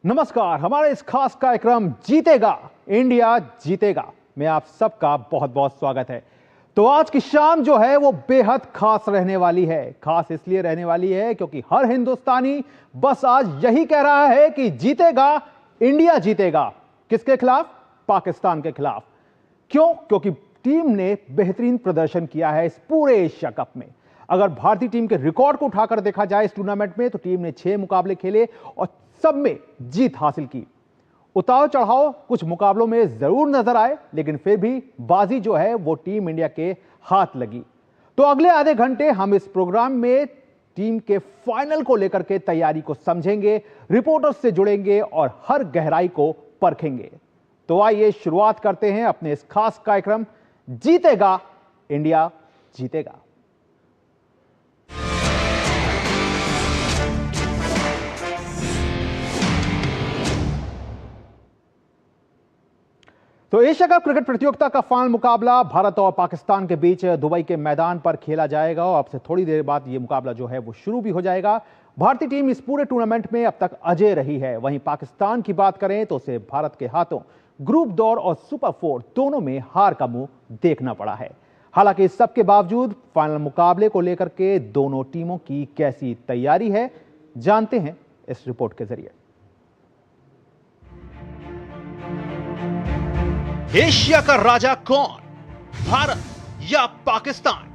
नमस्कार। हमारे इस खास कार्यक्रम जीतेगा इंडिया जीतेगा में आप सबका बहुत बहुत स्वागत है। तो आज की शाम जो है वो बेहद खास रहने वाली है। खास इसलिए रहने वाली है क्योंकि हर हिंदुस्तानी बस आज यही कह रहा है कि जीतेगा इंडिया जीतेगा। किसके खिलाफ? पाकिस्तान के खिलाफ। क्यों? क्योंकि टीम ने बेहतरीन प्रदर्शन किया है इस पूरे एशिया कप में। अगर भारतीय टीम के रिकॉर्ड को उठाकर देखा जाए इस टूर्नामेंट में तो टीम ने 6 मुकाबले खेले और सब में जीत हासिल की। उतार चढ़ाव कुछ मुकाबलों में जरूर नजर आए, लेकिन फिर भी बाजी जो है वो टीम इंडिया के हाथ लगी। तो अगले आधे घंटे हम इस प्रोग्राम में टीम के फाइनल को लेकर के तैयारी को समझेंगे, रिपोर्टर्स से जुड़ेंगे और हर गहराई को परखेंगे। तो आइए शुरुआत करते हैं अपने इस खास कार्यक्रम जीतेगा इंडिया जीतेगा। तो एशिया कप क्रिकेट प्रतियोगिता का फाइनल मुकाबला भारत और पाकिस्तान के बीच दुबई के मैदान पर खेला जाएगा और अब से थोड़ी देर बाद यह मुकाबला जो है वो शुरू भी हो जाएगा। भारतीय टीम इस पूरे टूर्नामेंट में अब तक अजेय रही है। वहीं पाकिस्तान की बात करें तो उसे भारत के हाथों ग्रुप दौर और सुपर 4 दोनों में हार का मुंह देखना पड़ा है। हालांकि इस सब के बावजूद फाइनल मुकाबले को लेकर के दोनों टीमों की कैसी तैयारी है, जानते हैं इस रिपोर्ट के जरिए। एशिया का राजा कौन, भारत या पाकिस्तान?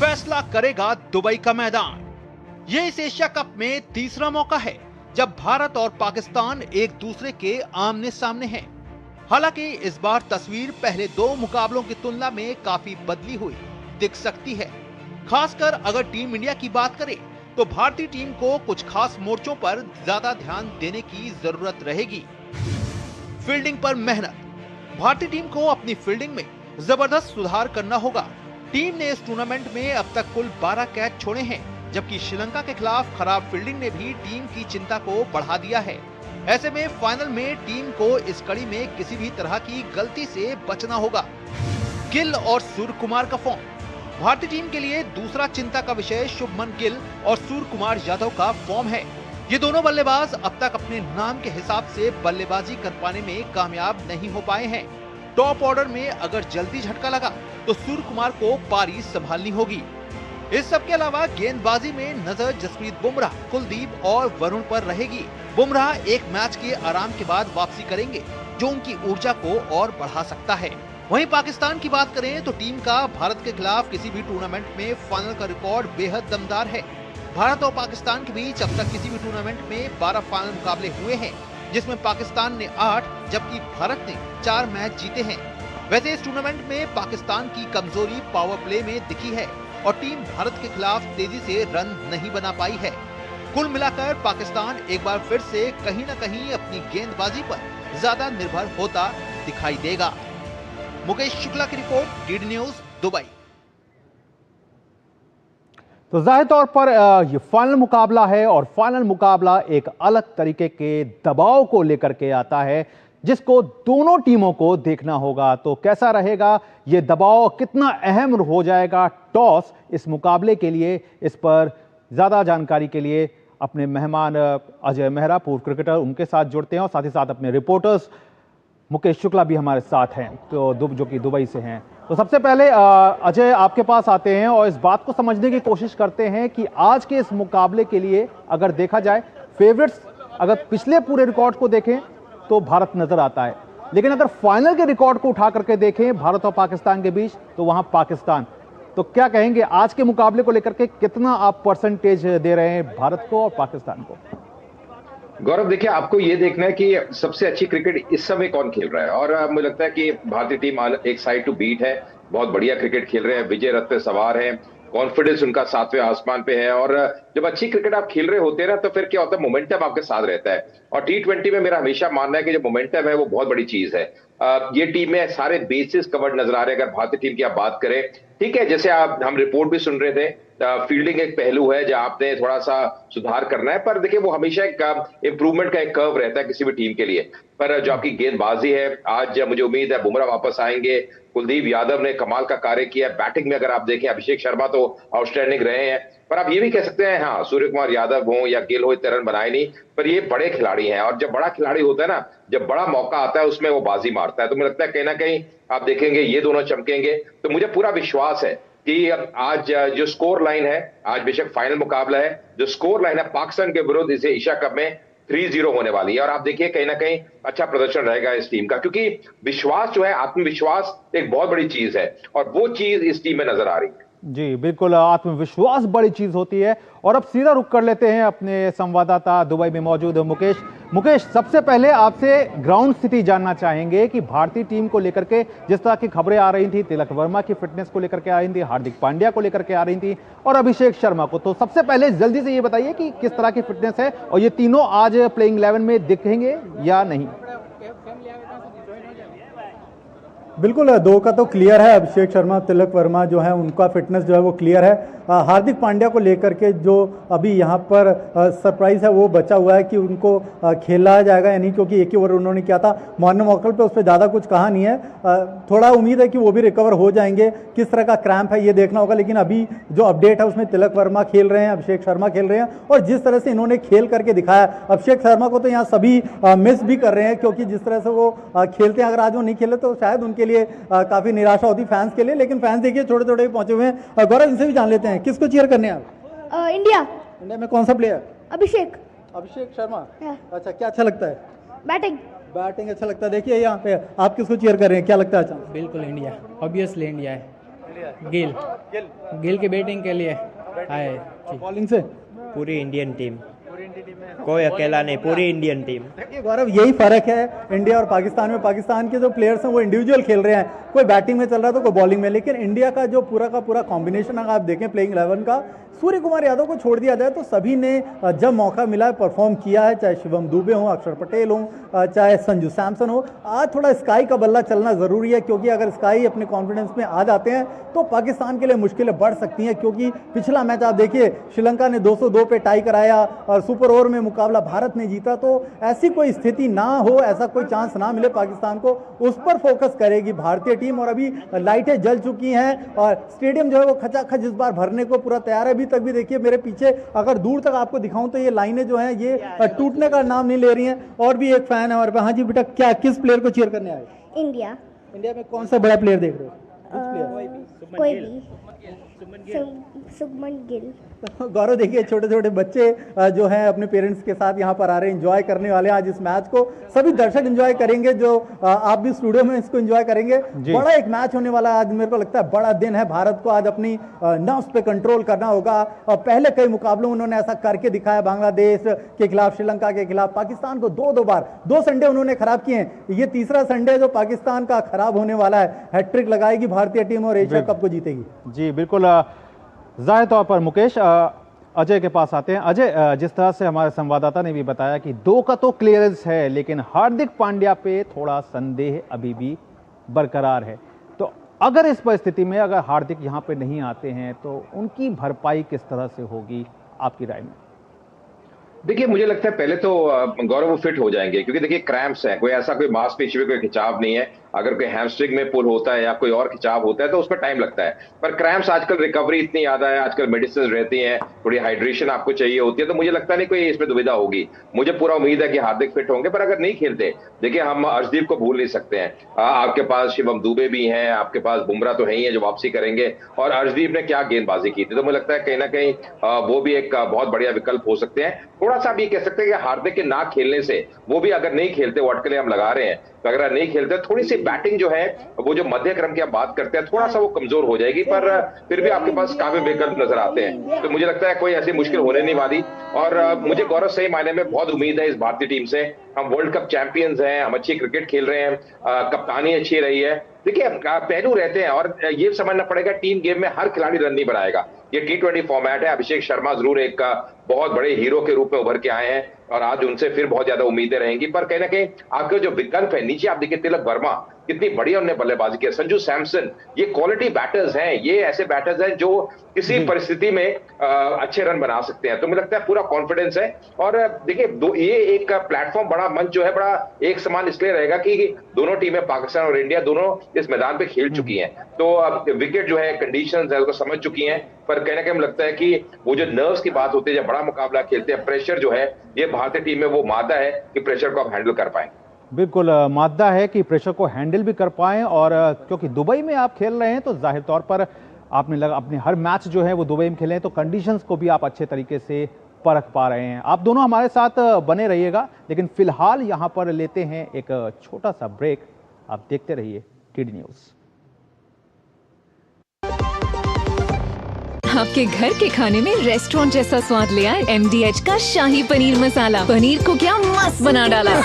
फैसला करेगा दुबई का मैदान। यह इस एशिया कप में तीसरा मौका है जब भारत और पाकिस्तान एक दूसरे के आमने सामने हैं। हालांकि इस बार तस्वीर पहले 2 मुकाबलों की तुलना में काफी बदली हुई दिख सकती है। खासकर अगर टीम इंडिया की बात करें तो भारतीय टीम को कुछ खास मोर्चों पर ज्यादा ध्यान देने की जरूरत रहेगी। फील्डिंग पर मेहनत। भारतीय टीम को अपनी फील्डिंग में जबरदस्त सुधार करना होगा। टीम ने इस टूर्नामेंट में अब तक कुल 12 कैच छोड़े हैं, जबकि श्रीलंका के खिलाफ खराब फील्डिंग ने भी टीम की चिंता को बढ़ा दिया है। ऐसे में फाइनल में टीम को इस कड़ी में किसी भी तरह की गलती से बचना होगा। गिल और सूर्य कुमार का फॉर्म। भारतीय टीम के लिए दूसरा चिंता का विषय शुभमन गिल और सूर्य कुमार यादव का फॉर्म है। ये दोनों बल्लेबाज अब तक अपने नाम के हिसाब से बल्लेबाजी कर पाने में कामयाब नहीं हो पाए हैं। टॉप ऑर्डर में अगर जल्दी झटका लगा तो सूर्य कुमार को पारी संभालनी होगी। इस सब के अलावा गेंदबाजी में नजर जसप्रीत बुमराह, कुलदीप और वरुण पर रहेगी। बुमराह एक मैच के आराम के बाद वापसी करेंगे, जो उनकी ऊर्जा को और बढ़ा सकता है। वहीं पाकिस्तान की बात करें तो टीम का भारत के खिलाफ किसी भी टूर्नामेंट में फाइनल का रिकॉर्ड बेहद दमदार है। भारत और पाकिस्तान के बीच अब तक किसी भी टूर्नामेंट में 12 फाइनल मुकाबले हुए हैं, जिसमें पाकिस्तान ने 8 जबकि भारत ने 4 मैच जीते हैं। वैसे इस टूर्नामेंट में पाकिस्तान की कमजोरी पावर प्ले में दिखी है और टीम भारत के खिलाफ तेजी से रन नहीं बना पाई है। कुल मिलाकर पाकिस्तान एक बार फिर से कहीं न कहीं अपनी गेंदबाजी पर ज्यादा निर्भर होता दिखाई देगा। मुकेश शुक्ला की रिपोर्ट, डीडी न्यूज, दुबई। तो जाहिर तौर पर ये फाइनल मुकाबला है और फाइनल मुकाबला एक अलग तरीके के दबाव को लेकर के आता है, जिसको दोनों टीमों को देखना होगा। तो कैसा रहेगा ये दबाव, कितना अहम हो जाएगा टॉस इस मुकाबले के लिए, इस पर ज्यादा जानकारी के लिए अपने मेहमान अजय मेहरा, पूर्व क्रिकेटर, उनके साथ जुड़ते हैं और साथ ही साथ अपने रिपोर्टर्स मुकेश शुक्ला भी हमारे साथ हैं, तो जो कि दुबई से हैं। तो सबसे पहले अजय आपके पास आते हैं और इस बात को समझने की कोशिश करते हैं कि आज के इस मुकाबले के लिए अगर देखा जाए फेवरेट्स, अगर पिछले पूरे रिकॉर्ड को देखें तो भारत नजर आता है, लेकिन अगर फाइनल के रिकॉर्ड को उठा करके देखें भारत और पाकिस्तान के बीच तो वहां पाकिस्तान। तो क्या कहेंगे आज के मुकाबले को लेकर के, कितना आप परसेंटेज दे रहे हैं भारत को और पाकिस्तान को? गौरव, देखिए, आपको ये देखना है कि सबसे अच्छी क्रिकेट इस समय कौन खेल रहा है। और मुझे लगता है कि भारतीय टीम एक साइड टू बीट है, बहुत बढ़िया क्रिकेट खेल रहे हैं, विजय रथ पे सवार है, कॉन्फिडेंस उनका 7वें आसमान पे है। और जब अच्छी क्रिकेट आप खेल रहे होते हैं ना, तो फिर क्या होता है, मोमेंटम आपके साथ रहता है। और T20 में मेरा हमेशा मानना है कि जो मोमेंटम है वो बहुत बड़ी चीज है। ये टीम में सारे बेसिस कवर्ड नजर आ रहे हैं। अगर भारतीय टीम की आप बात करें, ठीक है, जैसे हम रिपोर्ट भी सुन रहे थे, फील्डिंग एक पहलू है जहां आपने थोड़ा सा सुधार करना है, पर देखिए वो हमेशा एक इंप्रूवमेंट का एक कर्व रहता है किसी भी टीम के लिए। पर जो आपकी गेंदबाजी है, आज मुझे उम्मीद है बुमराह वापस आएंगे, कुलदीप यादव ने कमाल का कार्य किया। बैटिंग में अगर आप देखें, अभिषेक शर्मा तो आउटस्टैंडिंग रहे हैं, पर आप ये भी कह सकते हैं, हाँ, सूर्य कुमार यादव हो या गिल हो, इतने रन बनाए नहीं, पर ये बड़े खिलाड़ी हैं, और जब बड़ा खिलाड़ी होता है ना, जब बड़ा मौका आता है उसमें वो बाजी मारता है। तो मुझे लगता है कहीं ना कहीं आप देखेंगे ये दोनों चमकेंगे। तो मुझे पूरा विश्वास है कि अब आज जो स्कोर लाइन है, आज बेशक फाइनल मुकाबला है, जो स्कोर लाइन है पाकिस्तान के विरुद्ध इसे एशिया कप में 3-0 होने वाली है। और आप देखिए कहीं ना कहीं अच्छा प्रदर्शन रहेगा इस टीम का, क्योंकि विश्वास जो है, आत्मविश्वास एक बहुत बड़ी चीज है, और वो चीज इस टीम में नजर आ रही है। जी बिल्कुल, आत्मविश्वास बड़ी चीज होती है। और अब सीधा रुख कर लेते हैं अपने संवाददाता दुबई में मौजूद मुकेश। मुकेश, सबसे पहले आपसे ग्राउंड स्थिति जानना चाहेंगे कि भारतीय टीम को लेकर के जिस तरह की खबरें आ रही थी, तिलक वर्मा की फिटनेस को लेकर के आ रही थी, हार्दिक पांड्या को लेकर के आ रही थी, और अभिषेक शर्मा को, तो सबसे पहले जल्दी से ये बताइए कि किस तरह की फिटनेस है और ये तीनों आज प्लेइंग 11 में दिखेंगे या नहीं? बिल्कुल, दो का तो क्लियर है, अभिषेक शर्मा, तिलक वर्मा जो है उनका फिटनेस जो है वो क्लियर है। हार्दिक पांड्या को लेकर के जो अभी यहाँ पर सरप्राइज है वो बचा हुआ है कि उनको खेला जाएगा या नहीं, क्योंकि एक ही ओवर उन्होंने किया था मॉर्निंग वॉकर पे, उस पर ज़्यादा कुछ कहा नहीं है। थोड़ा उम्मीद है कि वो भी रिकवर हो जाएंगे, किस तरह का क्रैम्प है ये देखना होगा। लेकिन अभी जो अपडेट है उसमें तिलक वर्मा खेल रहे हैं, अभिषेक शर्मा खेल रहे हैं, और जिस तरह से इन्होंने खेल करके दिखाया, अभिषेक शर्मा को तो यहाँ सभी मिस भी कर रहे हैं, क्योंकि जिस तरह से वो खेलते हैं, अगर आज वो नहीं खेले तो शायद उनके लिए काफ़ी निराशा होती फैंस के लिए। लेकिन फैंस देखिए छोटे छोटे पहुंचे हुए हैं। गौरव, इनसे भी जान लेते हैं किसको चीयर करने हैं आप? इंडिया। इंडिया में कौन सा प्लेयर? अभिषेक। अभिषेक शर्मा। अच्छा, क्या अच्छा लगता है? बैटिंग। बैटिंग अच्छा लगता है। देखिए यहाँ पे आप किसको चीयर कर रहे हैं, क्या लगता है? अच्छा, बिल्कुल इंडिया, ऑब्वियसली इंडिया है। गिल की बैटिंग के लिए आए। बॉलिंग से पूरी इंडियन टीम, कोई अकेला नहीं, पूरी इंडियन टीम। देखिए गौरव, यही फर्क है इंडिया और पाकिस्तान में। पाकिस्तान के जो प्लेयर्स हैं वो इंडिविजुअल खेल रहे हैं, कोई बैटिंग में चल रहा है तो कोई बॉलिंग में। लेकिन इंडिया का जो पूरा का पूरा कॉम्बिनेशन अगर आप देखें प्लेइंग 11 का, सूर्य कुमार यादव को छोड़ दिया जाए तो सभी ने जब मौका मिला है परफॉर्म किया है, चाहे शिवम दुबे हो, अक्षर पटेल हो, चाहे संजू सैमसन हो। आज थोड़ा स्काई का बल्ला चलना ज़रूरी है, क्योंकि अगर स्काई अपने कॉन्फिडेंस में आ जाते हैं तो पाकिस्तान के लिए मुश्किलें बढ़ सकती हैं। क्योंकि पिछला मैच आप देखिए, श्रीलंका ने 202 पे टाई कराया और सुपर ओवर में मुकाबला भारत ने जीता। तो ऐसी कोई स्थिति ना हो, ऐसा कोई चांस ना मिले पाकिस्तान को, उस पर फोकस करेगी भारतीय टीम। और अभी लाइटें जल चुकी हैं और स्टेडियम जो है वो खचाखच इस बार भरने को पूरा तैयार है। अभी तक भी देखिए मेरे पीछे, अगर दूर तक आपको दिखाऊं तो ये लाइनें जो हैं ये टूटने का नाम नहीं ले रही हैं। और भी एक फैन है हमारे पास। हाँ जी बेटा, क्या किस प्लेयर को चीयर करने आए? इंडिया। इंडिया में कौन सा बड़ा प्लेयर देख रहे हो? कोई भी। शुभमन गिल। गौरव, देखिए छोटे छोटे बच्चे जो हैं अपने पेरेंट्स के साथ यहाँ पर आ रहे हैं, एंजॉय करने वाले हैं आज इस मैच को। सभी दर्शक एंजॉय करेंगे, जो आप भी स्टूडियो में इसको एंजॉय करेंगे। बड़ा एक मैच होने वाला है आज, मेरे को लगता है बड़ा दिन है। भारत को आज अपनी नर्व्स पे कंट्रोल करना होगा। और पहले कई मुकाबलों में उन्होंने ऐसा करके दिखाया, बांग्लादेश के खिलाफ, श्रीलंका के खिलाफ, पाकिस्तान को दो बार 2 संडे उन्होंने खराब किए हैं। ये तीसरा संडे जो पाकिस्तान का खराब होने वाला है। हैट्रिक लगाएगी भारतीय टीम और एशिया कप को जीतेगी। जी बिल्कुल, जाहिर तौर पर मुकेश, अजय के पास आते हैं। अजय, जिस तरह से हमारे संवाददाता ने भी बताया कि 2 का तो क्लियरेंस है, लेकिन हार्दिक पांड्या पे थोड़ा संदेह अभी भी बरकरार है। तो अगर इस परिस्थिति में अगर हार्दिक यहाँ पे नहीं आते हैं तो उनकी भरपाई किस तरह से होगी आपकी राय में? देखिए, मुझे लगता है पहले तो गौरव वो फिट हो जाएंगे, क्योंकि देखिए क्रैम्प्स है, कोई ऐसा कोई मांसपेशी में कोई खिंचाव नहीं है। अगर कोई हैमस्ट्रिंग में पुल होता है या कोई और खिंचाव होता है तो उसमें टाइम लगता है। पर क्रैम्प्स आजकल रिकवरी इतनी ज्यादा है, आजकल मेडिसिन रहती हैं, थोड़ी हाइड्रेशन आपको चाहिए होती है, तो मुझे लगता नहीं कोई इसमें दुविधा होगी। मुझे पूरा उम्मीद है कि हार्दिक फिट होंगे। पर अगर नहीं खेलते, देखिए हम अर्शदीप को भूल नहीं सकते हैं। आपके पास शिवम दुबे भी हैं, आपके पास बुमराह तो है ही है जो वापसी करेंगे, और अर्शदीप ने क्या गेंदबाजी की थी। तो मुझे लगता है कहीं ना कहीं वो भी एक बहुत बढ़िया विकल्प हो सकते हैं। थोड़ा सा भी कह सकते हैं कि हार्दिक के ना खेलने से, वो भी अगर नहीं खेलते, वो अटकलें हम लगा रहे हैं, तो अगर नहीं खेलते थोड़ी सी बैटिंग जो है वो जो मध्य क्रम की आप बात करते हैं, थोड़ा सा वो कमजोर हो जाएगी। पर फिर भी आपके पास काफी विकल्प नजर आते हैं। तो मुझे लगता है कोई ऐसी मुश्किल होने नहीं वाली। और मुझे गौरव सही मायने में बहुत उम्मीद है इस भारतीय टीम से। हम वर्ल्ड कप चैंपियंस हैं, हम अच्छी क्रिकेट खेल रहे हैं, कप्तानी अच्छी रही है। देखिए पहलू रहते हैं, और ये समझना पड़ेगा टीम गेम में हर खिलाड़ी रन नहीं बनाएगा। ये T20 फॉर्मेट है। अभिषेक शर्मा जरूर एक बहुत बड़े हीरो के रूप में उभर के आए हैं, और आज उनसे फिर बहुत ज्यादा उम्मीदें रहेंगी। पर कहीं ना कहीं आपके जो विकल्प है नीचे, आप देखिए तिलक वर्मा, कितनी बढ़िया उन्होंने बल्लेबाजी की। संजू सैमसन, ये क्वालिटी बैटर्स हैं, ये ऐसे बैटर्स हैं जो किसी परिस्थिति में अच्छे रन बना सकते हैं। तो मुझे लगता है पूरा कॉन्फिडेंस है। और देखिए ये एक प्लेटफॉर्म, बड़ा मंच जो है, बड़ा एक समान इसलिए रहेगा कि दोनों टीमें, पाकिस्तान और इंडिया, दोनों इस मैदान पे खेल चुकी हैं। तो विकेट जो है, कंडीशंस है, उसको समझ चुकी हैं। पर कहीं ना कहीं लगता है कि वो जो नर्व्स की बात होती है, जब बड़ा मुकाबला खेलते हैं, प्रेशर जो है, ये भारतीय टीम में वो मादा है कि प्रेशर को आप हैंडल कर पाए। बिल्कुल मादा है कि प्रेशर को हैंडल भी कर पाएं। और क्योंकि दुबई में आप खेल रहे हैं तो जाहिर तौर पर अपने हर मैच जो है वो दुबई में खेले हैं, तो कंडीशंस को भी आप अच्छे तरीके से परख पा रहे हैं। आप दोनों हमारे साथ बने रहिएगा, लेकिन फिलहाल यहां पर लेते हैं एक छोटा सा ब्रेक। आप देखते रहिए टीडी न्यूज़। आपके घर के खाने में रेस्टोरेंट जैसा स्वाद ले आए MDH का शाही पनीर मसाला। पनीर को क्या मस्त बना डाला।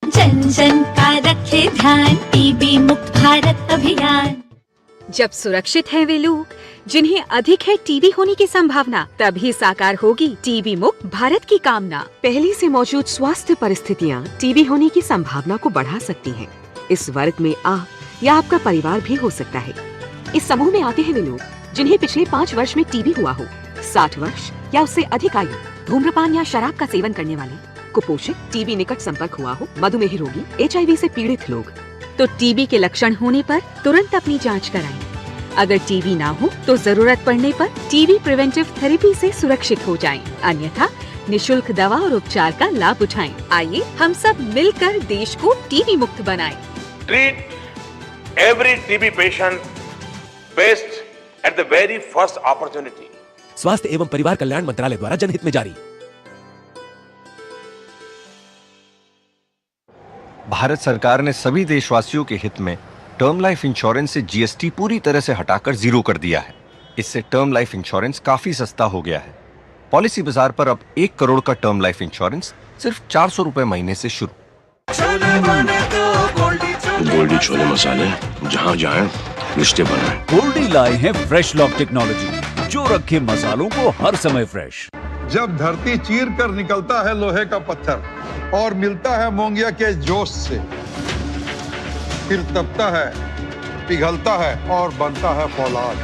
जन जन का रखे ध्यान, टीबी मुक्त भारत अभियान। जब सुरक्षित हैं वे लोग जिन्हें अधिक है टीबी होने की संभावना, तभी साकार होगी टीबी मुक्त भारत की कामना। पहले से मौजूद स्वास्थ्य परिस्थितियाँ टीबी होने की संभावना को बढ़ा सकती हैं। इस वर्ग में आप या आपका परिवार भी हो सकता है। इस समूह में आते हैं वे लोग जिन्हें पिछले 5 वर्ष में टीबी हुआ हो, 60 वर्ष या उससे अधिक आयु, धूम्रपान या शराब का सेवन करने वाले, कुपोषित, टीबी निकट संपर्क हुआ हो, मधुमेह रोगी, HIV से पीड़ित लोग। तो टीबी के लक्षण होने पर तुरंत अपनी जांच कराएं। अगर टीबी ना हो तो जरूरत पड़ने पर टीबी प्रिवेंटिव थेरेपी से सुरक्षित हो जाएं। अन्यथा निशुल्क दवा और उपचार का लाभ उठाएं। आइए हम सब मिलकर देश को टीबी मुक्त बनाएं। Treat every TB patient best at the very first opportunity. स्वास्थ्य एवं परिवार कल्याण मंत्रालय द्वारा जनहित में जारी। भारत सरकार ने सभी देशवासियों के हित में टर्म लाइफ इंश्योरेंस से GST पूरी तरह से हटाकर 0 कर दिया है। इससे टर्म लाइफ इंश्योरेंस काफी सस्ता हो गया है। पॉलिसी बाजार पर अब 1 करोड़ का टर्म लाइफ इंश्योरेंस सिर्फ 400 रुपए महीने से शुरू। गोल्डी छोले मसाले, जहाँ जाए रिश्ते बनाए। गोल्डी लाए हैं फ्रेश लॉक टेक्नोलॉजी, जो रखे मसालों को हर समय फ्रेश। जब धरती चीर कर निकलता है लोहे का पत्थर और मिलता है मोंगिया के जोश से, फिर तपता है, पिघलता है और बनता है फौलाद।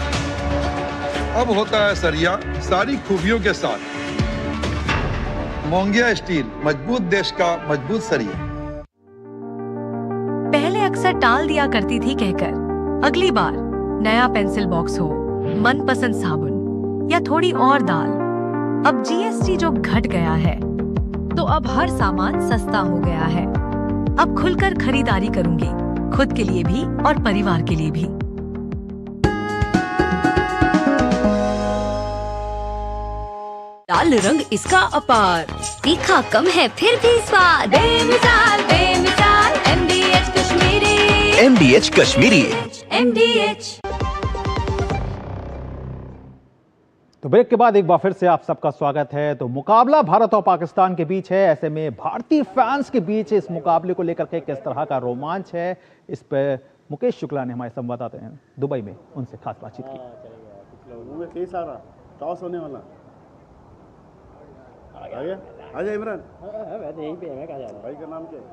अब होता है सरिया सारी खूबियों के साथ। मोंगिया स्टील, मजबूत देश का मजबूत सरिया। पहले अक्सर टाल दिया करती थी कहकर अगली बार नया पेंसिल बॉक्स हो, मनपसंद साबुन या थोड़ी और दाल। अब GST जो घट गया है तो अब हर सामान सस्ता हो गया है। अब खुलकर खरीदारी करूंगी, खुद के लिए भी और परिवार के लिए भी। लाल रंग इसका अपार, तीखा कम है फिर भी स्वाद। बेमिसाल बेमिसाल MDH Kashmiri. MDH Kashmiri. MDH। तो ब्रेक के बाद एक बार फिर से आप सबका स्वागत है। तो मुकाबला भारत और पाकिस्तान के बीच है। ऐसे में भारतीय फैंस के बीच इस मुकाबले को लेकर के किस तरह का रोमांच है, इस पर मुकेश शुक्ला ने, हमारे संवाददाता हैं दुबई में, उनसे खास बातचीत की। टॉस होने वाला आजा इमरान, यहीं पे है, भाई का नाम क्या है?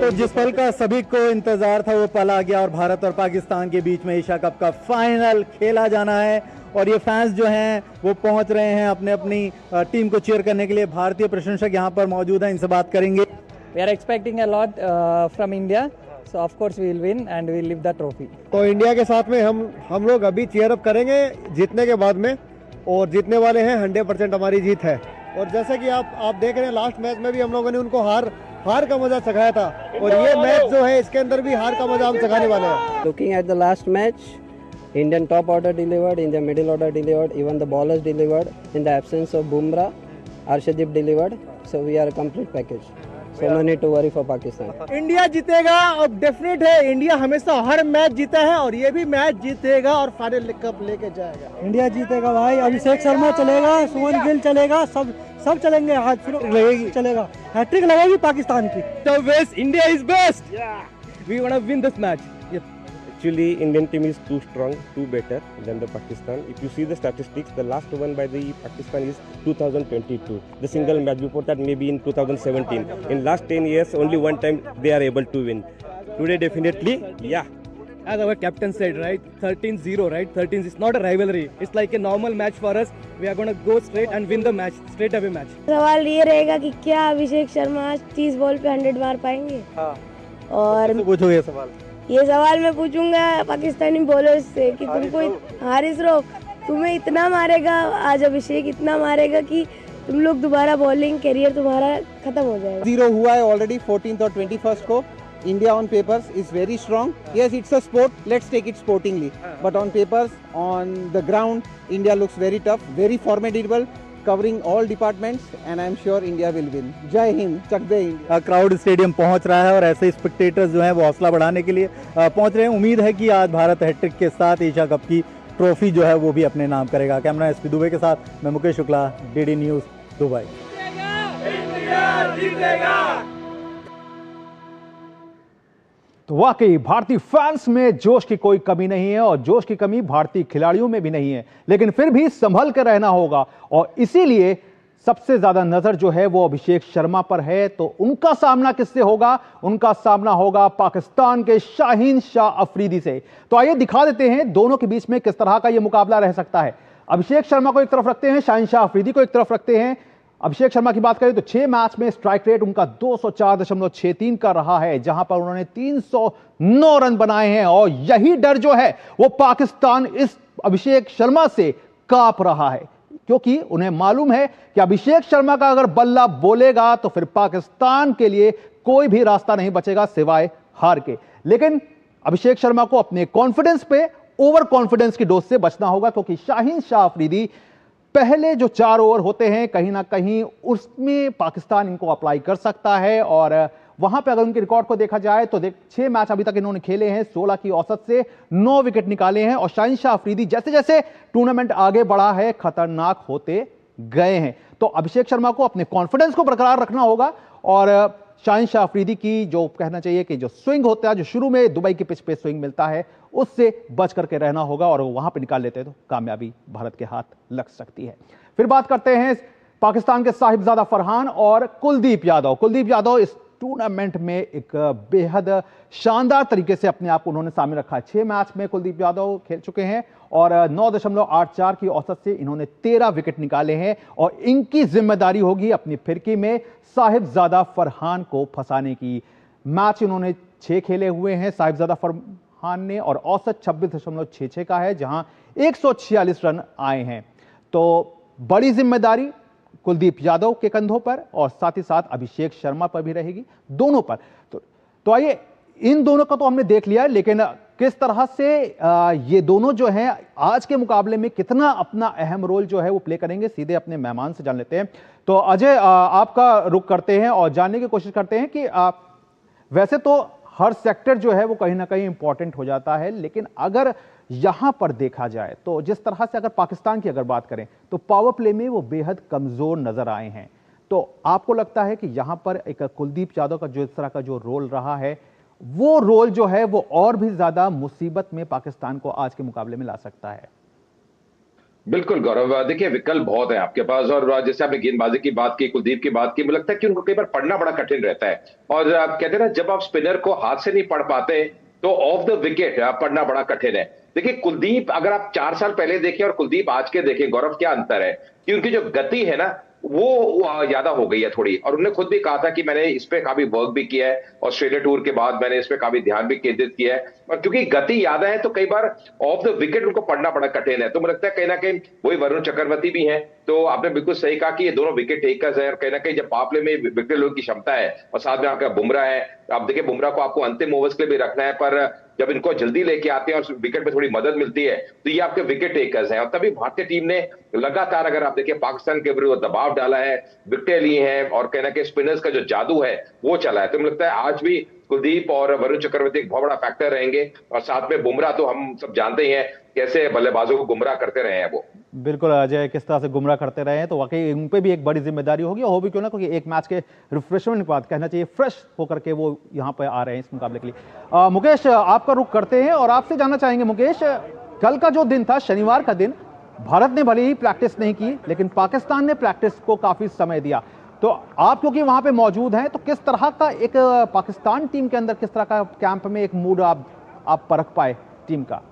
तो जिस पल का सभी को इंतजार था वो पल आ गया और भारत और पाकिस्तान के बीच में एशिया कप का फाइनल खेला जाना है। और ये फैंस जो हैं वो पहुंच रहे हैं अपने अपनी टीम को चीयर करने के लिए। भारतीय प्रशंसक यहाँ पर मौजूद हैं, इनसे बात करेंगे। We are expecting a lot from India, so of course we will win and we will lift the trophy. तो इंडिया के साथ में हम लोग अभी चीयर अप करेंगे जीतने के बाद में, और जीतने वाले हैं। 100% हमारी जीत है। और जैसे कि आप देख रहे हैं, लास्ट मैच में भी हम लोगों ने उनको हार का मजा सिखाया था, और ये मैच जो है इसके अंदर भी हार का मजा हम सिखाने वाले हैं। Looking at the last match, Indian top order delivered, Indian middle order delivered, even the bowlers delivered. In the absence of Bumrah, Arshdeep delivered. So we are a complete package. So no need to worry for Pakistan. India जीतेगा और definite है। India हमेशा हर match जीता है और ये भी match जीतेगा और फाइनल कप लेके जाएगा। इंडिया जीतेगा भाई। अभिषेक शर्मा चलेगा, सुमन गिल चलेगा, सब चलेंगे। आज लगेगी, चलेगा, हैट्रिक लगेगी पाकिस्तान की। The best, India is best. We want to win this match. Actually, Indian team is too strong, too better than the Pakistan. If you see the statistics, the last one by the Pakistan is 2022. The single match before that maybe in 2017. In last 10 years, only one time they are able to win. Today, definitely, yeah. As our captain said, right, 13-0, right? 13 is not a rivalry. It's like a normal match for us. We are going to go straight and win the match, straight away match. सवाल ये रहेगा कि क्या Abhishek Sharma 30 ball पे 100 मार पाएंगे? हाँ। और तो पूछो ये सवाल। ये सवाल मैं पूछूंगा पाकिस्तानी बॉलर्स से कि तुमको हारिस रॉफ तुम्हें इतना मारेगा आज, अभिषेक इतना मारेगा कि तुम लोग दोबारा बॉलिंग करियर तुम्हारा खत्म हो जाएगा। 0 हुआ है ऑलरेडी 14th और 21st को। India on papers is very strong. Yes, it's a sport. Let's take it sportingly. But on papers, on the ground, India looks very tough, very formidable, covering all departments, and I'm sure India will win. Jai Hind, Chak De India. Crowd stadium पहुंच रहा है और ऐसे spectators जो हैं वो हौसला बढ़ाने के लिए पहुंच रहे हैं। उम्मीद है कि आज भारत हैट्रिक के साथ एशिया कप की ट्रॉफी जो है वो भी अपने नाम करेगा। कैमरा एसपी दुबे के साथ मैं Mukesh Shukla, DD news, Dubai. तो वाकई भारतीय फैंस में जोश की कोई कमी नहीं है और जोश की कमी भारतीय खिलाड़ियों में भी नहीं है, लेकिन फिर भी संभल कर रहना होगा और इसीलिए सबसे ज्यादा नजर जो है वो अभिषेक शर्मा पर है। तो उनका सामना किससे होगा? उनका सामना होगा पाकिस्तान के शाहीन शाह अफरीदी से। तो आइए दिखा देते हैं दोनों के बीच में किस तरह का यह मुकाबला रह सकता है। अभिषेक शर्मा को एक तरफ रखते हैं, शाहीन शाह अफरीदी को एक तरफ रखते हैं। अभिषेक शर्मा की बात करें तो 6 मैच में स्ट्राइक रेट उनका 204.63 का रहा है, जहां पर उन्होंने 309 रन बनाए हैं और यही डर जो है वो पाकिस्तान इस अभिषेक शर्मा से कांप रहा है, क्योंकि उन्हें मालूम है कि अभिषेक शर्मा का अगर बल्ला बोलेगा तो फिर पाकिस्तान के लिए कोई भी रास्ता नहीं बचेगा सिवाय हार के। लेकिन अभिषेक शर्मा को अपने कॉन्फिडेंस पे ओवर कॉन्फिडेंस की डोज से बचना होगा, क्योंकि शाहीन शाह अफरीदी पहले जो 4 ओवर होते हैं कहीं ना कहीं उसमें पाकिस्तान इनको अप्लाई कर सकता है और वहां पे अगर उनके रिकॉर्ड को देखा जाए तो 6 मैच अभी तक इन्होंने खेले हैं, 16 की औसत से 9 विकेट निकाले हैं और शाहीन शाह अफरीदी जैसे जैसे टूर्नामेंट आगे बढ़ा है खतरनाक होते गए हैं। तो अभिषेक शर्मा को अपने कॉन्फिडेंस को बरकरार रखना होगा और शाहीन शाह अफरीदी की जो कहना चाहिए कि जो स्विंग होता है, जो शुरू में दुबई की पिच पे स्विंग मिलता है, उससे बच करके रहना होगा और वहां पे निकाल लेते हैं तो कामयाबी भारत के हाथ लग सकती है। फिर बात करते हैं पाकिस्तान के साहिबजादा फरहान और कुलदीप यादव। कुलदीप यादव इस टूर्नामेंट में एक बेहद शानदार तरीके से अपने आप को उन्होंने सामने रखा है। 6 मैच में कुलदीप यादव खेल चुके हैं और 9.84 की औसत से इन्होंने 13 विकेट निकाले हैं और इनकी जिम्मेदारी होगी अपनी फिरकी में साहिबजादा फरहान को फंसाने की। मैच इन्होंने 6 खेले हुए हैं साहिबजादा फरहान ने और औसत 26.66 का है, जहां 146 रन आए हैं। तो बड़ी जिम्मेदारी कुलदीप यादव के कंधों पर और साथ ही साथ अभिषेक शर्मा पर भी रहेगी, दोनों पर। तो आइए, इन दोनों का तो हमने देख लिया, लेकिन किस तरह से ये दोनों जो हैं आज के मुकाबले में कितना अपना अहम रोल जो है वो प्ले करेंगे, सीधे अपने मेहमान से जान लेते हैं। तो अजय, आपका रुख करते हैं और जानने की कोशिश करते हैं कि वैसे तो हर सेक्टर जो है वो कहीं ना कहीं इंपॉर्टेंट हो जाता है, लेकिन अगर यहां पर देखा जाए तो जिस तरह से अगर पाकिस्तान की अगर बात करें तो पावर प्ले में वो बेहद कमजोर नजर आए हैं। तो आपको लगता है कि यहां पर एक कुलदीप यादव का जो इस तरह का जो रोल रहा है, वो रोल जो है वो और भी ज्यादा मुसीबत में पाकिस्तान को आज के मुकाबले में ला सकता है? बिल्कुल गौरव, देखिए विकल्प बहुत है आपके पास और जैसे आपने गेंदबाजी की बात की, कुलदीप की बात की, मुझे लगता है कि उनको कई बार पढ़ना बड़ा कठिन रहता है और आप कहते हैं ना, जब आप स्पिनर को हाथ से नहीं पढ़ पाते तो ऑफ द विकेट पढ़ना बड़ा कठिन है। देखिए कुलदीप, अगर आप 4 साल पहले देखें और कुलदीप आज के देखें, गौरव क्या अंतर है कि उनकी जो गति है ना वो ज्यादा हो गई है थोड़ी, और उन्होंने खुद भी कहा था कि मैंने इस पे काफी वर्क भी किया है, ऑस्ट्रेलिया टूर के बाद मैंने इस पे काफी ध्यान भी केंद्रित किया है, और क्योंकि गति ज्यादा है तो कई बार ऑफ द विकेट उनको पढ़ना बड़ा कठिन है। तो मुझे लगता है कहीं ना कहीं वही वरुण चक्रवर्ती भी हैं, तो आपने बिल्कुल सही कहा कि ये दोनों विकेट टेकर्स हैं और कहीं ना कहीं जब पावर प्ले में विकेट लेने की क्षमता है और साथ में आपका बुमराह है, आप देखिए बुमराह को आपको अंतिम ओवर्स के लिए भी रखना है, पर जब इनको जल्दी लेके आते हैं और विकेट पे थोड़ी मदद मिलती है तो ये आपके विकेट टेकर्स हैं। और तभी भारतीय टीम ने लगातार, अगर आप देखिए, पाकिस्तान के विरुद्ध दबाव डाला है, विकेटें ली हैं और कहीं ना कहीं स्पिनर्स का जो जादू है वो चला है। तो मुझे लगता है आज भी कुलदीप और वरुण चक्रवर्ती एक बहुत बड़ा फैक्टर रहेंगे और साथ में बुमराह, तो हम सब जानते ही हैं कैसे बल्लेबाजों को गुमराह करते रहे हैं वो। बिल्कुल अजय, किस तरह से गुमराह करते रहे हैं तो वाकई उन पे भी एक बड़ी जिम्मेदारी होगी, और हो भी क्यों ना, क्योंकि एक मैच के रिफ्रेशमेंट के बाद कहना चाहिए फ्रेश होकर के वो यहाँ पे आ रहे हैं इस मुकाबले के लिए। मुकेश, आपका रुख करते हैं और आपसे जानना चाहेंगे मुकेश, कल का जो दिन था, शनिवार का दिन, भारत ने भले ही प्रैक्टिस नहीं की लेकिन पाकिस्तान ने प्रैक्टिस को काफी समय दिया, तो आप क्योंकि वहां पे मौजूद हैं तो किस तरह का एक पाकिस्तान टीम के अंदर किस तरह का कैंप में एक मूड आप परख पाए टीम का?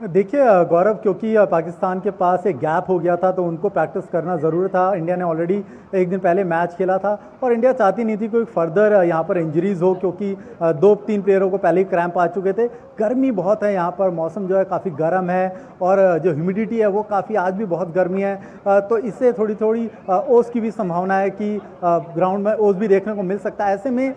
देखिए गौरव, क्योंकि पाकिस्तान के पास एक गैप हो गया था तो उनको प्रैक्टिस करना ज़रूरी था। इंडिया ने ऑलरेडी एक दिन पहले मैच खेला था और इंडिया चाहती नहीं थी कोई फर्दर यहाँ पर इंजरीज हो, क्योंकि 2-3 प्लेयरों को पहले ही क्रैम्प आ चुके थे। गर्मी बहुत है यहाँ पर, मौसम जो है काफ़ी गर्म है और जो ह्यूमिडिटी है वो काफ़ी, आज भी बहुत गर्मी है, तो इससे थोड़ी थोड़ी ओस की भी संभावना है कि ग्राउंड में ओस भी देखने को मिल सकता है। ऐसे में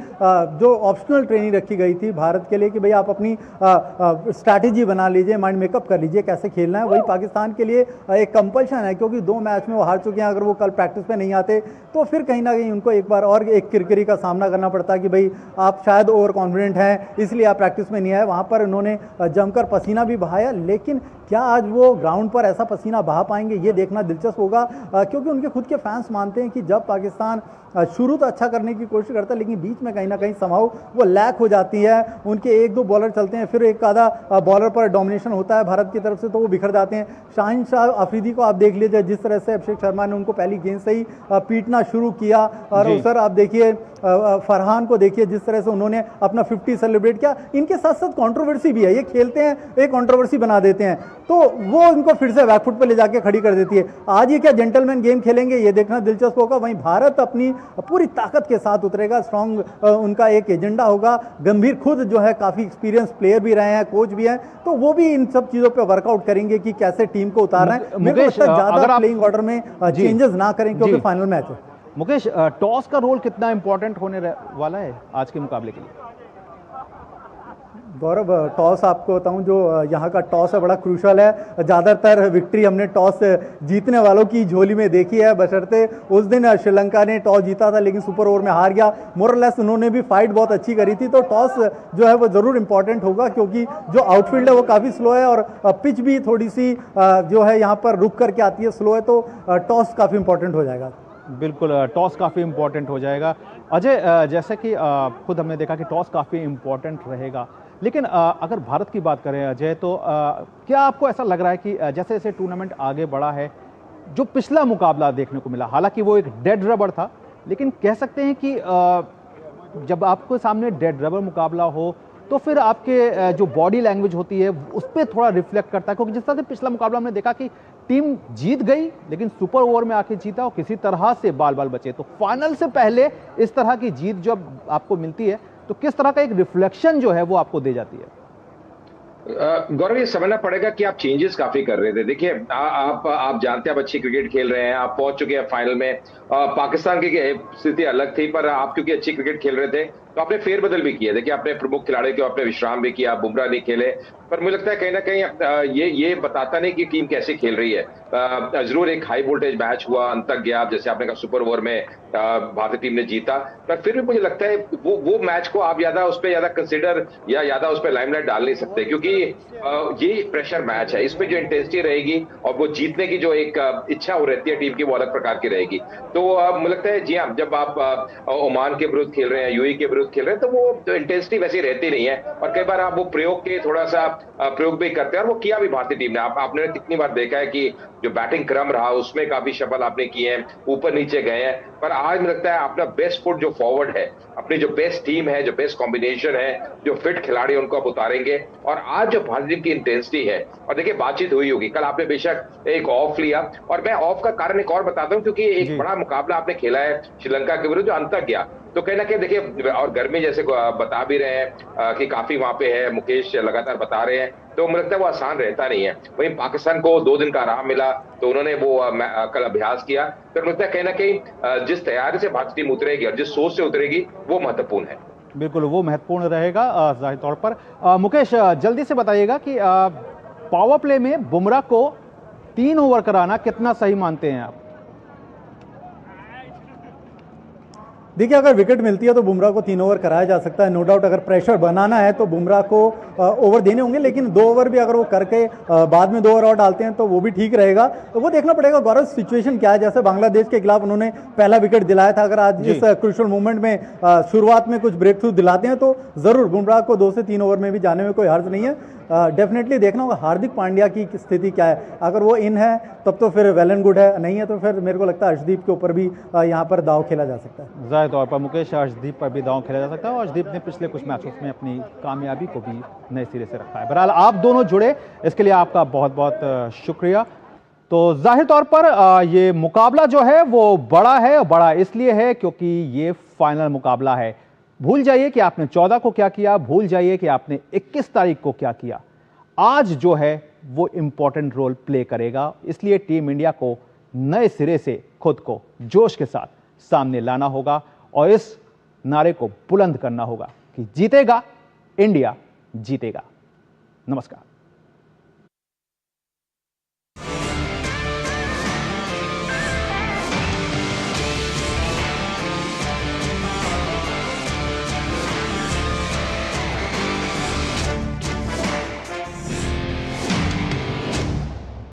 जो ऑप्शनल ट्रेनिंग रखी गई थी भारत के लिए कि भाई आप अपनी स्ट्रैटेजी बना लीजिए, माइंड मेकअप कर लीजिए कैसे खेलना है, वही पाकिस्तान के लिए एक कंपल्शन है, क्योंकि 2 मैच में वो हार चुके हैं। अगर वो कल प्रैक्टिस पे नहीं आते तो फिर कहीं ना कहीं उनको एक बार और एक किरकिरी का सामना करना पड़ता है कि भाई आप शायद ओवर कॉन्फिडेंट हैं इसलिए आप प्रैक्टिस में नहीं आए। वहाँ पर उन्होंने जमकर पसीना भी बहाया, लेकिन क्या आज वो ग्राउंड पर ऐसा पसीना बहा पाएंगे ये देखना दिलचस्प होगा, क्योंकि उनके खुद के फैंस मानते हैं कि जब पाकिस्तान शुरू तो अच्छा करने की कोशिश करता है लेकिन बीच में कहीं ना कहीं समाव वो लैक हो जाती है, उनके 1-2 बॉलर चलते हैं, फिर एक आधा बॉलर पर डोमिनेशन होता है भारत की तरफ से तो वो बिखर जाते हैं। शाहिन शाह अफरीदी को आप देख लीजिए, जिस तरह से अभिषेक शर्मा ने उनको पहली गेंद से ही पीटना शुरू किया, और सर आप देखिए फरहान को देखिए जिस तरह से उन्होंने अपना 50 सेलिब्रेट किया। इनके साथ साथ कंट्रोवर्सी भी है, ये खेलते हैं एक कंट्रोवर्सी बना देते हैं तो वो इनको फिर से बैकफुट पे ले जाके खड़ी कर देती है। आज ये क्या जेंटलमैन गेम खेलेंगे ये देखना दिलचस्प होगा। वहीं भारत अपनी पूरी ताकत के साथ उतरेगा, स्ट्रॉन्ग उनका एक एजेंडा होगा। गंभीर खुद जो है काफी एक्सपीरियंस प्लेयर भी रहे हैं, कोच भी हैं, तो वो भी इन सब चीजों पे वर्कआउट करेंगे कि कैसे टीम को उतारना है। मुकेश, ज्यादा प्लेइंग ऑर्डर में चेंजेस ना करें क्योंकि फाइनल मैच है। मुकेश, टॉस का रोल कितना इंपॉर्टेंट होने वाला है आज के मुकाबले के लिए? गौरव, टॉस आपको बताऊं, जो यहाँ का टॉस है बड़ा क्रूशल है। ज़्यादातर विक्ट्री हमने टॉस जीतने वालों की झोली में देखी है, बशर्ते उस दिन श्रीलंका ने टॉस जीता था लेकिन सुपर ओवर में हार गया। मोरलेस उन्होंने भी फाइट बहुत अच्छी करी थी, तो टॉस जो है वो ज़रूर इंपॉर्टेंट होगा, क्योंकि जो आउटफील्ड है वो काफ़ी स्लो है और पिच भी थोड़ी सी जो है यहाँ पर रुक करके आती है, स्लो है, तो टॉस काफ़ी इंपॉर्टेंट हो जाएगा। बिल्कुल, टॉस काफ़ी इंपॉर्टेंट हो जाएगा। अजय, जैसे कि खुद हमने देखा कि टॉस काफ़ी इंपॉर्टेंट रहेगा, लेकिन अगर भारत की बात करें अजय, तो क्या आपको ऐसा लग रहा है कि जैसे जैसे टूर्नामेंट आगे बढ़ा है, जो पिछला मुकाबला देखने को मिला, हालांकि वो एक डेड रबर था, लेकिन कह सकते हैं कि जब आपके सामने डेड रबर मुकाबला हो तो फिर आपके जो बॉडी लैंग्वेज होती है उस पर थोड़ा रिफ्लेक्ट करता है, क्योंकि जिस तरह से पिछला मुकाबला हमने देखा कि टीम जीत गई लेकिन सुपर ओवर में आके जीता और किसी तरह से बाल बाल बचे, तो फाइनल से पहले इस तरह की जीत जब आपको मिलती है तो किस तरह का एक रिफ्लेक्शन जो है वो आपको दे जाती है? गौरव, ये समझना पड़ेगा कि आप चेंजेस काफी कर रहे थे। देखिए, आप जानते हैं आप अच्छी क्रिकेट खेल रहे हैं, आप पहुंच चुके हैं फाइनल में। पाकिस्तान की स्थिति अलग थी, पर आप क्योंकि अच्छी क्रिकेट खेल रहे थे तो आपने फेरबदल भी किया। देखिए, आपने प्रमुख खिलाड़ियों को आपने विश्राम भी किया, बुमराह नहीं खेले, पर मुझे लगता है कहीं ना कहीं ये बताता नहीं कि टीम कैसे खेल रही है। जरूर एक हाई वोल्टेज मैच हुआ, अंत तक गया, जैसे आपने कहा सुपर ओवर में भारतीय टीम ने जीता, पर फिर भी मुझे लगता है वो मैच को आप उस पर ज्यादा कंसिडर या ज्यादा उस पर लाइमलाइट डाल नहीं सकते, क्योंकि ये प्रेशर मैच है, इसमें जो इंटेंसिटी रहेगी और वो जीतने की जो एक इच्छा हो रहती है टीम की, वो अलग प्रकार की रहेगी। तो मुझे लगता है जी हाँ, जब आप ओमान के विरुद्ध खेल रहे हैं, यूएई के विरुद्ध खेल रहे हैं, तो वो इंटेंसिटी वैसी रहती नहीं है, और कई बार आप वो प्रयोग के थोड़ा सा प्रयोग भी करते हैं, और वो किया भी भारतीय टीम ने। आपने कितनी बार देखा है कि जो बैटिंग क्रम रहा उसमें काफी शफल आपने किए हैं, ऊपर नीचे गए हैं, पर आज मुझे लगता है अपना बेस्ट फुट जो फॉरवर्ड है, अपनी जो बेस्ट टीम है, जो बेस्ट कॉम्बिनेशन है, जो फिट खिलाड़ी उनको आप उतारेंगे। और आज जो भारतीय टीम की इंटेंसिटी है, और देखिए बातचीत हुई होगी, कल आपने बेशक एक ऑफ लिया, और मैं ऑफ का कारण एक और बताता हूं, क्योंकि एक बड़ा मुकाबला आपने खेला है श्रीलंका के विरुद्ध जो अंत तक गया, तो कहीं ना कहीं देखिए, और गर्मी जैसे बता भी रहे हैं कि काफी वहां पे है, मुकेश लगातार बता रहे हैं, तो मुझे लगता है वो आसान रहता नहीं है। वहीं पाकिस्तान को 2 दिन का आराम मिला, तो उन्होंने वो कल अभ्यास किया, तो मुझे लगता है कहीं ना कहीं जिस तैयारी से भारतीय टीम उतरेगी और जिस सोच से उतरेगी वो महत्वपूर्ण है। बिल्कुल, वो महत्वपूर्ण रहेगा जाहिर तौर पर। मुकेश, जल्दी से बताइएगा कि पावर प्ले में बुमराह को 3 ओवर कराना कितना सही मानते हैं आप? देखिए, अगर विकेट मिलती है तो बुमराह को 3 ओवर कराया जा सकता है, नो डाउट। अगर प्रेशर बनाना है तो बुमराह को ओवर देने होंगे, लेकिन 2 ओवर भी अगर वो करके बाद में 2 ओवर और डालते हैं तो वो भी ठीक रहेगा। तो वो देखना पड़ेगा गौरव सिचुएशन क्या है। जैसे बांग्लादेश के खिलाफ उन्होंने पहला विकेट दिलाया था, अगर आज इस क्रूशियल मूवमेंट में शुरुआत में कुछ ब्रेक थ्रू दिलाते हैं तो जरूर बुमराह को 2 से 3 ओवर में भी जाने में कोई हर्ज नहीं है। डेफिनेटली देखना होगा हार्दिक पांड्या की स्थिति क्या है। अगर वो इन है तब तो फिर वेल एंड गुड है, नहीं है तो फिर मेरे को लगता है अर्शदीप के ऊपर भी यहाँ पर दाव खेला जा सकता है। जाहिर तौर पर मुकेश, अर्शदीप पर भी दाव खेला जा सकता है और अर्शदीप ने पिछले कुछ मैचों में अपनी कामयाबी को भी नए सिरे से रखा है। बहरहाल आप दोनों जुड़े, इसके लिए आपका बहुत बहुत शुक्रिया। तो जाहिर तौर पर ये मुकाबला जो है वो बड़ा है, बड़ा इसलिए है क्योंकि ये फाइनल मुकाबला है। भूल जाइए कि आपने 14 को क्या किया, भूल जाइए कि आपने 21 तारीख को क्या किया। आज जो है वो इंपॉर्टेंट रोल प्ले करेगा, इसलिए टीम इंडिया को नए सिरे से खुद को जोश के साथ सामने लाना होगा और इस नारे को बुलंद करना होगा कि जीतेगा इंडिया, जीतेगा। नमस्कार।